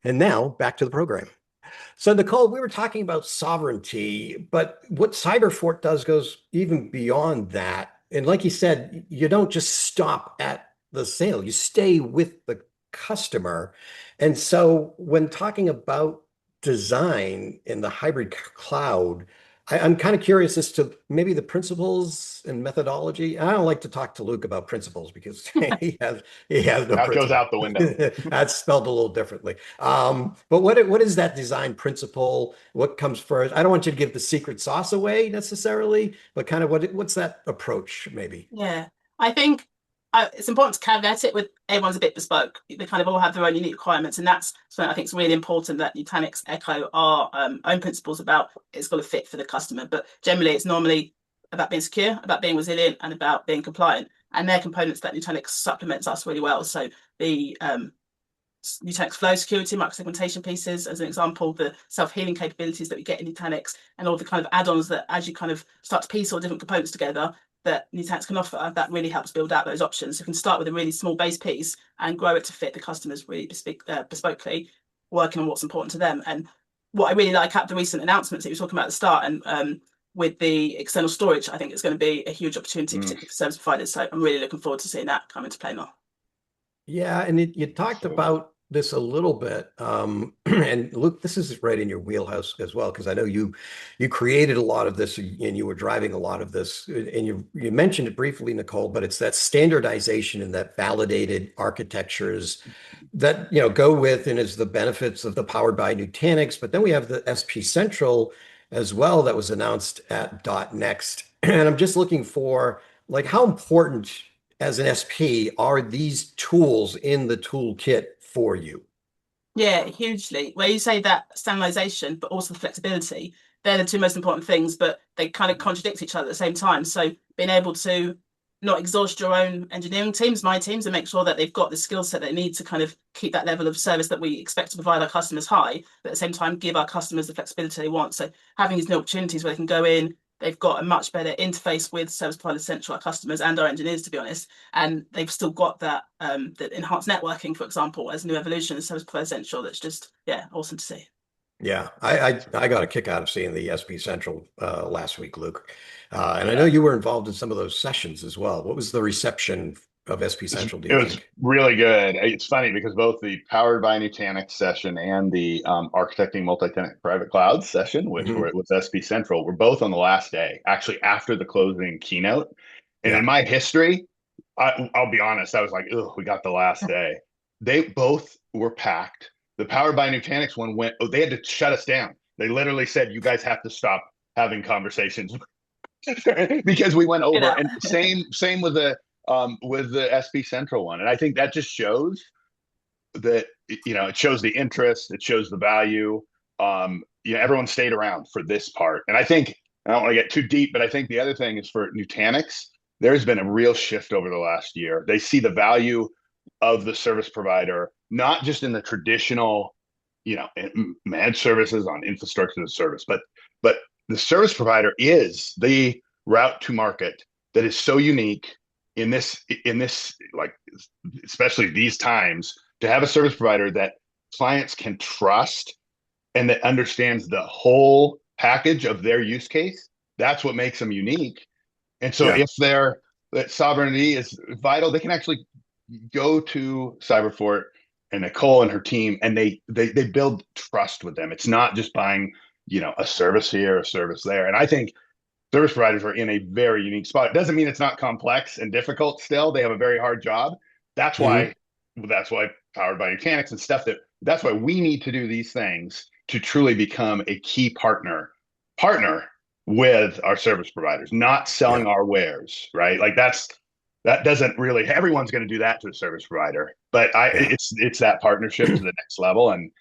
And now back to the program. So, Nicole, we were talking about sovereignty, but what Cyberfort does goes even beyond that. And like you said, you don't just stop at the sale, you stay with the customer. And so, when talking about design in the hybrid cloud, I'm kind of curious as to maybe the principles and methodology. I don't like to talk to Luke about principles because he has no That goes principle. out the window. That's spelled a little differently. But what is that design principle? What comes first? I don't want you to give the secret sauce away necessarily, but kind of what's that approach maybe? Yeah, I think it's important to caveat it with everyone's a bit bespoke. They kind of all have their own unique requirements, and that's something I think is really important that Nutanix echo our own principles about. It's got to fit for the customer, but generally, it's normally about being secure, about being resilient, and about being compliant. And they're components that Nutanix supplements us really well. So the Nutanix flow security, microsegmentation pieces, as an example, the self-healing capabilities that we get in Nutanix, and all the kind of add-ons that as you kind of start to piece all different components together, that Nutanix can offer, that really helps build out those options. So you can start with a really small base piece and grow it to fit the customers really bespokely, working on what's important to them. And what I really like at the recent announcements that you were talking about at the start, and with the external storage, I think it's going to be a huge opportunity, particularly for service providers. So I'm really looking forward to seeing that come into play now. Yeah, and you talked about this a little bit, and Luke, this is right in your wheelhouse as well, because I know you created a lot of this and you were driving a lot of this, and you mentioned it briefly, Nicole, but it's that standardization and that validated architectures that go with and is the benefits of the powered by Nutanix. But then we have the SP Central as well that was announced at .next, and I'm just looking for like how important as an SP are these tools in the toolkit for you? Yeah, hugely. Where you say that standardization, but also the flexibility, they're the two most important things, but they kind of contradict each other at the same time. So being able to not exhaust your own engineering teams, my teams, and make sure that they've got the skill set they need to kind of keep that level of service that we expect to provide our customers high, but at the same time give our customers the flexibility they want. So having these new opportunities where they can go in, they've got a much better interface with Service Provider Central, our customers and our engineers, to be honest. And they've still got that enhanced networking, for example, as new evolution of Service Provider Central. That's just, yeah, awesome to see. Yeah, I got a kick out of seeing the SP Central last week, Luke. And I know Yeah. you were involved in some of those sessions as well. What was the reception of SP Central, do It you was think? really good. It's funny because both the Powered by Nutanix session and the Architecting Multi-Tenant Private Cloud session, which were Hmm. with SP Central, were both on the last day, actually after the closing keynote. And in Yeah. my history, I'll be honest, I was like, oh, we got the last day. They both were packed. The Powered by Nutanix one went, oh, they had to shut us down. They literally said, you guys have to stop having conversations because we went Get over. out. And same with the SP Central one. And I think that just shows that it shows the interest, it shows the value. Everyone stayed around for this part. And I think I don't want to get too deep, but I think the other thing is for Nutanix, there's been a real shift over the last year. They see the value of the service provider, not just in the traditional, managed services on infrastructure as a service, but the service provider is the route to market that is so unique in this like especially these times to have a service provider that clients can trust and that understands the whole package of their use case. That's what makes them unique. And so Yeah. if their that sovereignty is vital, they can actually go to Cyberfort and Nicole and her team, and they build trust with them. It's not just buying, a service here, a service there. And I think service providers are in a very unique spot. It doesn't mean it's not complex and difficult still. They have a very hard job. That's Hmm. why that's why powered by mechanics and stuff that's why we need to do these things to truly become a key partner with our service providers, not selling Yeah. our wares, right? Like that doesn't really everyone's going to do that to a service provider, but I Yeah. it's that partnership to the next level. And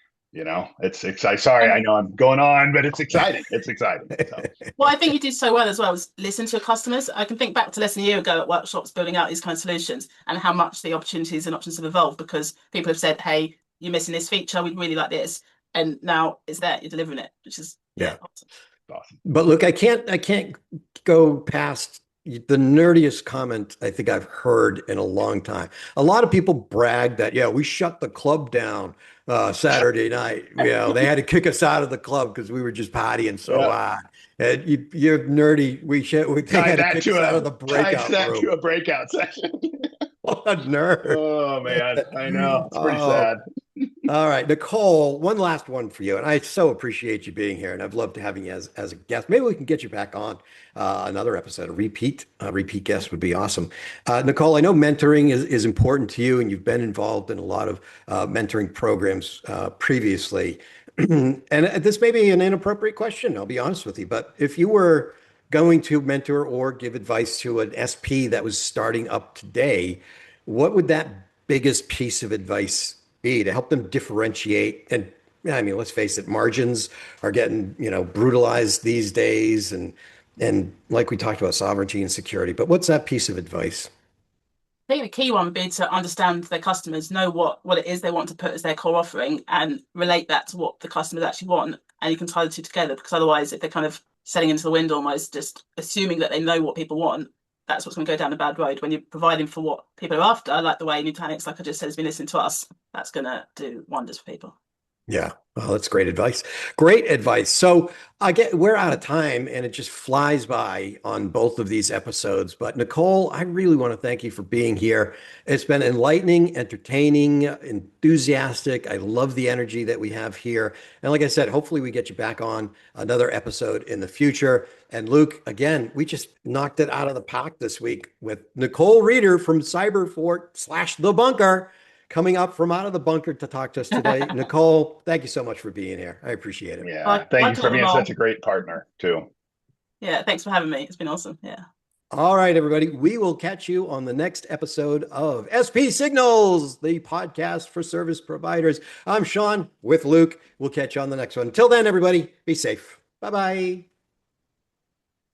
it's exciting. Sorry, I And know I'm going on, but it's exciting. It's exciting. So what I think you did so well as well was listen to your customers. I can think back to less than a year ago at workshops building out these kind of solutions and how much the opportunities and options have evolved because people have said, hey, you're missing this feature. We'd really like this. And now it's there. You're delivering it, which is, yeah, Yeah. awesome. awesome. But look, I can't go past, the nerdiest comment I think I've heard in a long time. A lot of people brag that, yeah, we shut the club down Saturday night. You know, they had to kick us out of the club because we were just partying so Yeah. hard. And you're nerdy. They Tie had to that kick us to out of a the tie breakout that to room. a breakout session. What a nerd. Oh man, I know. It's pretty Oh, sad. all right, Nicole, one last one for you. And I so appreciate you being here, and I've loved having you as a guest. Maybe we can get you back on another episode. A repeat guest would be awesome. Nicole, I know mentoring is important to you, and you've been involved in a lot of mentoring programs previously. And this may be an inappropriate question, I'll be honest with you, but if you were going to mentor or give advice to an SP that was starting up today, what would that biggest piece of advice be to help them differentiate? And yeah, I mean, let's face it, margins are getting, brutalized these days, and like we talked about, sovereignty and security. But what's that piece of advice? I think the key one would be to understand their customers, know what it is they want to put as their core offering, and relate that to what the customers actually want. And you can tie the two together, because otherwise, if they're kind of selling into the wind almost, just assuming that they know what people want, that's what's going to go down a bad road. When you're providing for what people are after, like the way Nutanix, like I just said, has been listening to us, that's going to do wonders for people. Yeah. Oh, that's great advice. Great advice. So we're out of time and it just flies by on both of these episodes. But Nicole, I really want to thank you for being here. It's been enlightening, entertaining, enthusiastic. I love the energy that we have here. And like I said, hopefully we get you back on another episode in the future. And Luke, again, we just knocked it out of the park this week with Nicole Reeder from Cyberfort / The Bunker coming up from out of the bunker to talk to us today. Nicole, thank you so much for being here. I appreciate it. Yeah. Thank you for being such a great partner too. Yeah, thanks for having me. It's been awesome. Yeah. All right, everybody. We will catch you on the next episode of SP Signals, the podcast for service providers. I'm Sean with Luke. We'll catch you on the next one. Until then, everybody, be safe. Bye-bye.